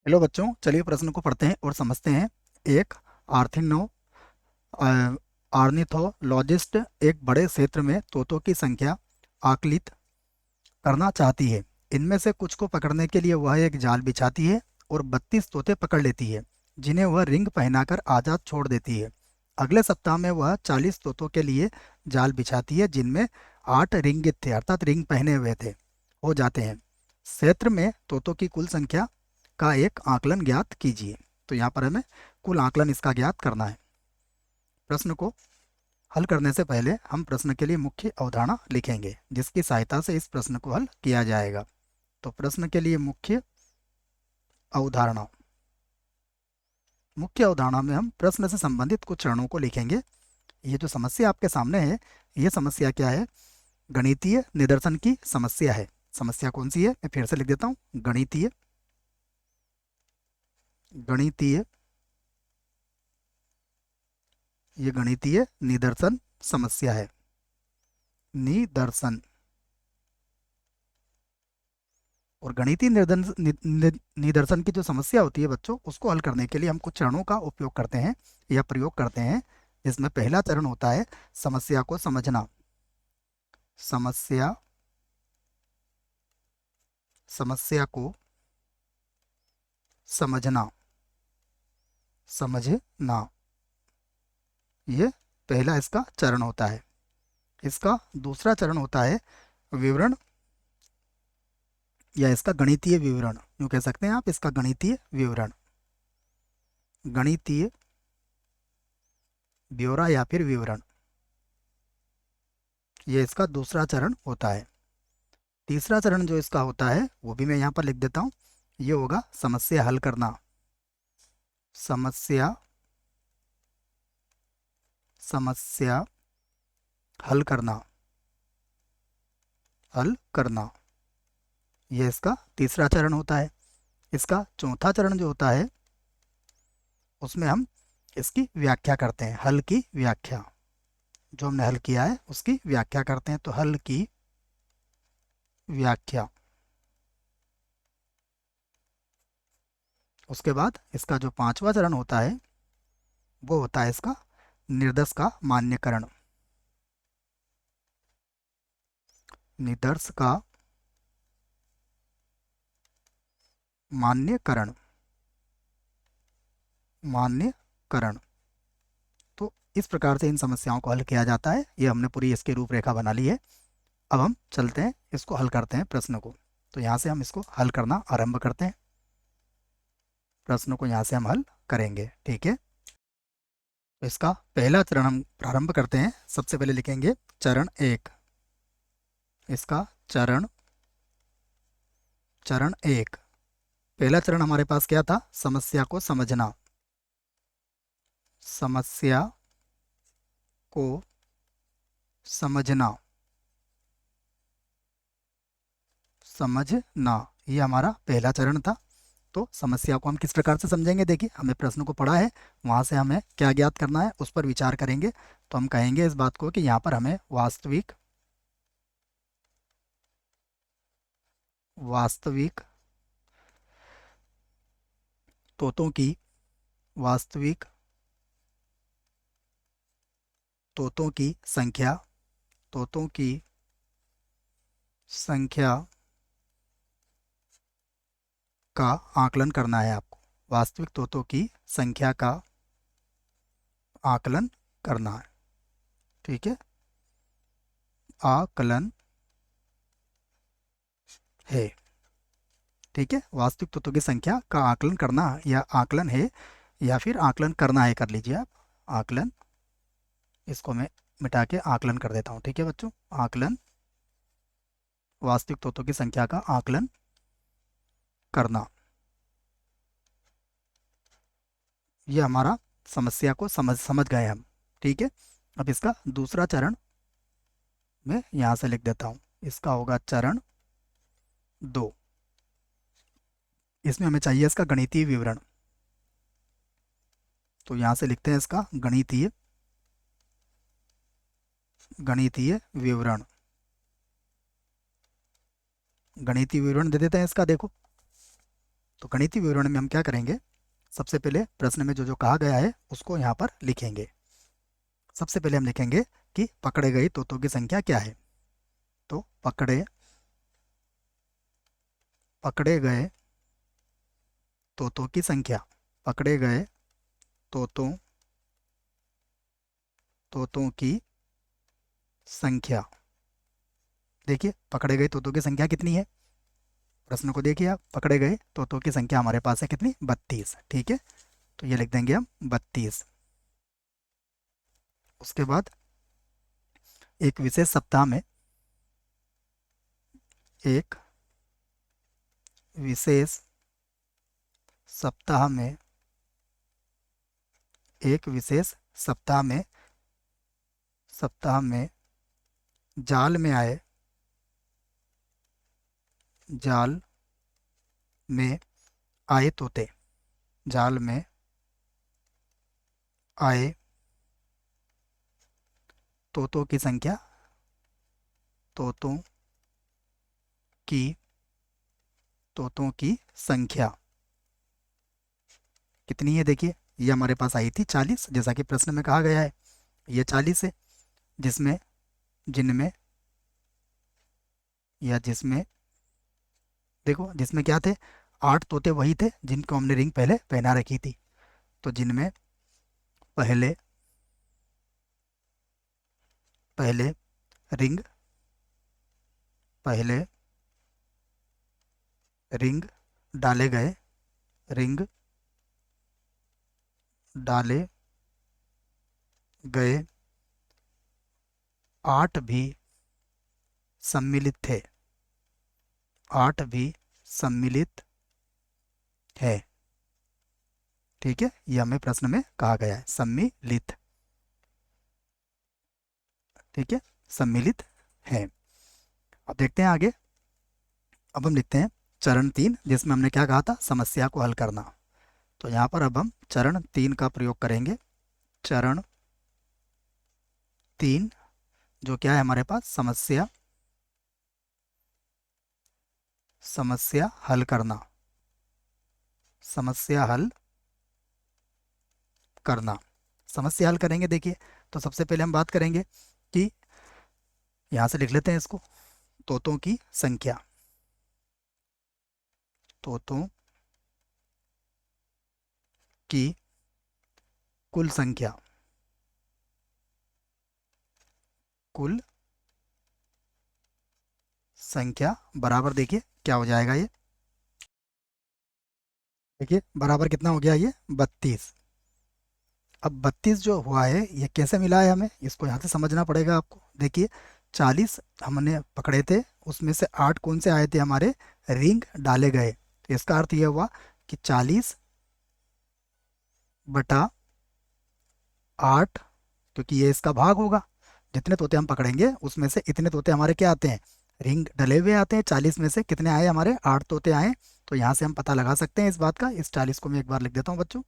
Hello बच्चों, चलिए प्रश्न को पढ़ते हैं और समझते हैं। एक आर्थिनो ऑर्निथोलॉजिस्ट एक बड़े क्षेत्र में तोतों की संख्या आकलित करना चाहती है। इनमें से कुछ को पकड़ने के लिए वह एक जाल बिछाती है और 32 तोते पकड़ लेती है, जिन्हें वह रिंग पहनाकर आज़ाद छोड़ देती है। अगले सप्ताह में वह 40 तोतों के लिए जाल बिछाती है, जिनमें 8 रिंगित थे, अर्थात रिंग पहने हुए थे, हो जाते हैं। क्षेत्र में तोतों की कुल संख्या का एक आकलन ज्ञात कीजिए। तो यहाँ पर हमें कुल आकलन इसका ज्ञात करना है। प्रश्न को हल करने से पहले हम प्रश्न के लिए मुख्य अवधारणा लिखेंगे, जिसकी सहायता से इस प्रश्न को हल किया जाएगा। तो प्रश्न के लिए अवधारणा मुख्य अवधारणा में हम प्रश्न से संबंधित कुछ चरणों को लिखेंगे। ये जो समस्या आपके सामने है, ये समस्या क्या है? गणितीय निदर्शन की समस्या है। समस्या कौन सी है, मैं फिर से लिख देता हूँ। गणितीय गणितीय ये गणितीय निदर्शन समस्या है। निदर्शन और गणितीय निदर्शन की जो समस्या होती है बच्चों, उसको हल करने के लिए हम कुछ चरणों का उपयोग करते हैं या प्रयोग करते हैं, जिसमें पहला चरण होता है समस्या को समझना। समस्या समस्या को समझना समझना ये पहला इसका चरण होता है। इसका दूसरा चरण होता है विवरण, या इसका गणितीय विवरण, यूँ कह सकते हैं आप, इसका गणितीय विवरण, गणितीय ब्यौरा या फिर विवरण, ये इसका दूसरा चरण होता है। तीसरा चरण जो इसका होता है वो भी मैं यहाँ पर लिख देता हूँ। ये होगा समस्या हल करना। समस्या समस्या हल करना हल करना ये इसका तीसरा चरण होता है। इसका चौथा चरण जो होता है, उसमें हम इसकी व्याख्या करते हैं। हल की व्याख्या, जो हमने हल किया है उसकी व्याख्या करते हैं। तो हल की व्याख्या। उसके बाद इसका जो पांचवा चरण होता है, वो होता है इसका निर्देश का मान्यकरण। निदर्श का मान्यकरण मान्यकरण तो इस प्रकार से इन समस्याओं को हल किया जाता है। ये हमने पूरी इसकी रूपरेखा बना ली है। अब हम चलते हैं, इसको हल करते हैं प्रश्न को। तो यहाँ से हम इसको हल करना आरंभ करते हैं। प्रश्न को यहाँ से हम हल करेंगे, ठीक है। तो इसका पहला चरण हम प्रारंभ करते हैं। सबसे पहले लिखेंगे चरण एक। इसका चरण एक, पहला चरण हमारे पास क्या था? समस्या को समझना। समस्या को समझना समझना ये हमारा पहला चरण था। तो समस्या को हम किस प्रकार से समझेंगे? देखिए, हमें प्रश्न को पढ़ा है, वहाँ से हमें क्या ज्ञात करना है उस पर विचार करेंगे। तो हम कहेंगे इस बात को कि यहाँ पर हमें वास्तविक तोतों की वास्तविक तोतों की संख्या तोतों की संख्या का आकलन करना है आपको। वास्तविक तोतों की संख्या का आकलन करना है, ठीक है। आकलन है, ठीक है। वास्तविक तत्वों की संख्या का आकलन करना, या आकलन है, या फिर आकलन करना है, कर लीजिए आप। आकलन, इसको मैं मिटा के आकलन कर देता हूँ, ठीक है बच्चों। आकलन, वास्तविक तत्वों की संख्या का आकलन करना, ये हमारा समस्या को समझ गए हम, ठीक है। अब इसका दूसरा चरण मैं यहाँ से लिख देता हूँ। इसका होगा चरण दो। इसमें हमें चाहिए इसका गणितीय विवरण। तो यहाँ से लिखते हैं इसका गणितीय विवरण। गणितीय विवरण दे देते हैं इसका। देखो, तो गणितीय विवरण में हम क्या करेंगे, सबसे पहले प्रश्न में जो जो कहा गया है उसको यहाँ पर लिखेंगे। सबसे पहले हम लिखेंगे कि पकड़े गए तोतों की संख्या क्या है। तो पकड़े गए तोतों की संख्या, पकड़े गए तोतों तोतों की संख्या। देखिए पकड़े गए तोतों की संख्या कितनी है, प्रश्न को देखिए आप, पकड़े गए तोतों की संख्या हमारे पास है कितनी, 32। ठीक है, तो ये लिख देंगे हम 32। उसके बाद एक विशेष सप्ताह में, एक विशेष सप्ताह में, एक विशेष सप्ताह में जाल में आए, जाल में आए तोते, जाल में आए तोतों की संख्या, तोतों की तोतों की संख्या कितनी है। देखिए ये हमारे पास आई थी 40, जैसा कि प्रश्न में कहा गया है, ये 40 है, जिसमें जिनमें या जिसमें, देखो जिसमें क्या थे, 8 तोते वही थे जिनको हमने रिंग पहले पहना रखी थी। तो जिनमें पहले पहले रिंग पहले रिंग डाले गए, रिंग डाले गए 8 भी सम्मिलित थे, 8 भी सम्मिलित है। ठीक है, ये हमें प्रश्न में कहा गया है, सम्मिलित। ठीक है, सम्मिलित है। अब देखते हैं आगे। अब हम लिखते हैं चरण 3, जिसमें हमने क्या कहा था, समस्या को हल करना। तो यहाँ पर अब हम चरण 3 का प्रयोग करेंगे। चरण 3 जो क्या है हमारे पास, समस्या हल करना, समस्या हल करना। समस्या हल करेंगे, देखिए तो सबसे पहले हम बात करेंगे कि यहाँ से लिख लेते हैं इसको, तोतों की संख्या, तोतों की कुल संख्या, कुल संख्या बराबर, देखिए क्या हो जाएगा ये, देखिए बराबर कितना हो गया ये, 32। अब 32 जो हुआ है ये कैसे मिला है हमें, इसको यहाँ से समझना पड़ेगा आपको। देखिए 40 हमने पकड़े थे, उसमें से 8 कौन से आए थे हमारे, रिंग डाले गए। तो इसका अर्थ ये हुआ कि 40/8, क्योंकि ये इसका भाग होगा, जितने तोते हम पकड़ेंगे उसमें से इतने तोते हमारे क्या आते हैं, रिंग डले हुए आते हैं। 40 में से कितने आए हमारे, 8 तोते आए। तो यहाँ से हम पता लगा सकते हैं इस बात का। इस 40 को मैं एक बार लिख देता हूँ बच्चों,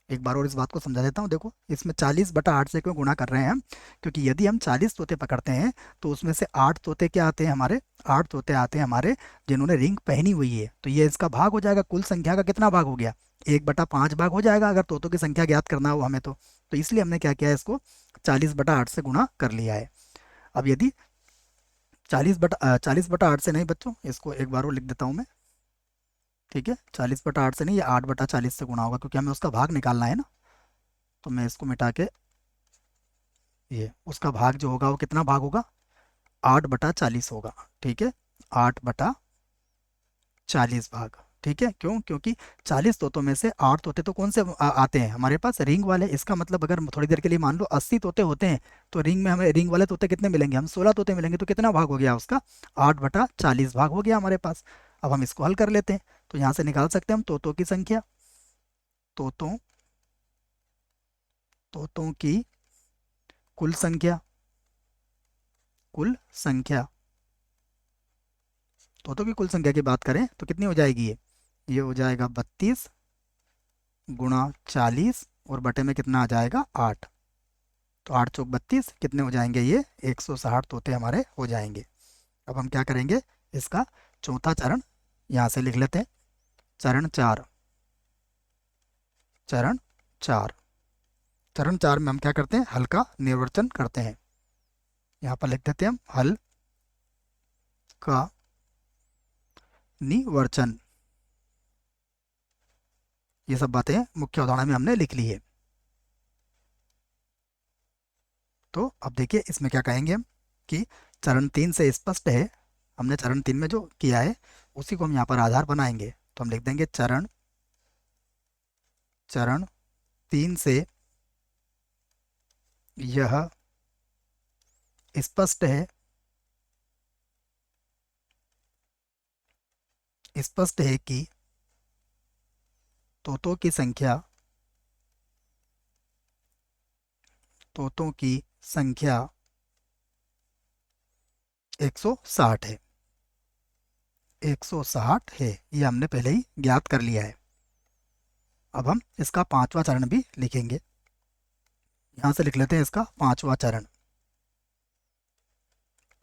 एक बार और इस बात को समझा देता हूँ। देखो इसमें 40/8 से क्यों गुणा कर रहे हैं हम, क्योंकि यदि हम 40 तोते पकड़ते हैं तो उसमें से 8 तोते क्या आते हैं हमारे, 8 तोते आते हैं हमारे जिन्होंने रिंग पहनी हुई है। तो ये इसका भाग हो जाएगा, कुल संख्या का कितना भाग हो गया, 1/5 भाग हो जाएगा, अगर तोतों की संख्या ज्ञात करना हो हमें तो इसलिए हमने क्या किया है, इसको 40/8 से गुणा कर लिया है। अब यदि 40/8 से नहीं बच्चों, इसको एक बार और लिख देता हूँ मैं। ठीक है, 40/8 से नहीं, ये 8/40 से गुणा होगा, क्योंकि हमें उसका भाग निकालना है ना। तो मैं इसको मिटा के, ये उसका भाग जो होगा वो कितना भाग होगा, 8/40 होगा। ठीक है, 8/40 भाग। ठीक है, क्यों, क्योंकि 40 तोतों में से 8 तोते तो कौन से आते हैं हमारे पास, रिंग वाले। इसका मतलब अगर थोड़ी देर के लिए मान लो 80 तोते होते हैं, तो रिंग में हमें रिंग वाले तोते कितने मिलेंगे, हम 16 तोते मिलेंगे। तो कितना भाग हो गया उसका, 8/40 भाग हो गया हमारे पास। अब हम इसको हल कर लेते हैं, तो यहाँ से निकाल सकते हैं हम तोतों की संख्या, तोतों तोतों की कुल संख्या, कुल संख्या, तोतों की कुल संख्या की बात करें तो कितनी हो जाएगी ये हो जाएगा 32 गुणा 40, और बटे में कितना आ जाएगा, 8। तो 8 चौक 32, कितने हो जाएंगे ये, 160 तोते हमारे हो जाएंगे। अब हम क्या करेंगे, इसका चौथा चरण यहाँ से लिख लेते हैं। चरण 4। चरण 4। चरण 4 में हम क्या करते हैं, हल का निर्वचन करते हैं। यहाँ पर लिख देते हैं हम हल का निवर्चन। ये सब बातें मुख्य उदाहरण में हमने लिख ली है। तो अब देखिए इसमें क्या कहेंगे हम कि चरण 3 से स्पष्ट है, हमने चरण 3 में जो किया है उसी को हम यहाँ पर आधार बनाएंगे। तो हम लिख देंगे चरण चरण 3 से यह स्पष्ट है, स्पष्ट है कि तोतों की संख्या, तोतों की संख्या 160 है। 160 है, ये हमने पहले ही ज्ञात कर लिया है। अब हम इसका 5वां चरण भी लिखेंगे। यहाँ से लिख लेते हैं इसका 5वां चरण।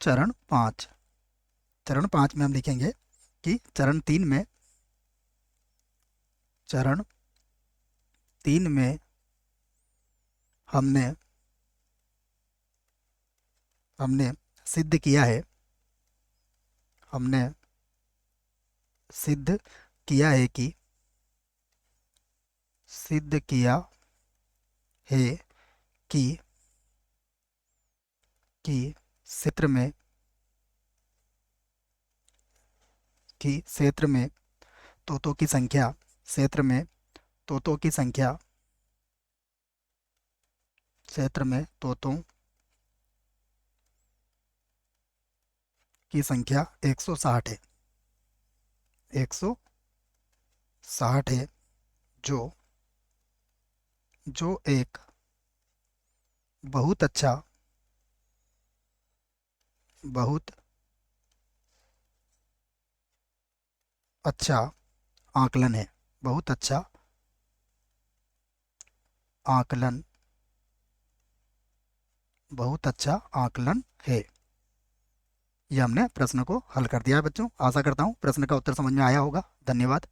चरण 5। चरण 5 में हम लिखेंगे कि चरण 3 में, चरण 3 में हमने हमने सिद्ध किया है, हमने सिद्ध किया है कि, सिद्ध किया है कि क्षेत्र में, कि क्षेत्र में तोतों की संख्या, क्षेत्र में तोतों की संख्या, क्षेत्र में तोतों की संख्या 160 है। 160 है, जो जो एक बहुत अच्छा, बहुत अच्छा आकलन है। बहुत अच्छा आकलन, बहुत अच्छा आकलन है। ये हमने प्रश्न को हल कर दिया है बच्चों। आशा करता हूँ प्रश्न का उत्तर समझ में आया होगा। धन्यवाद।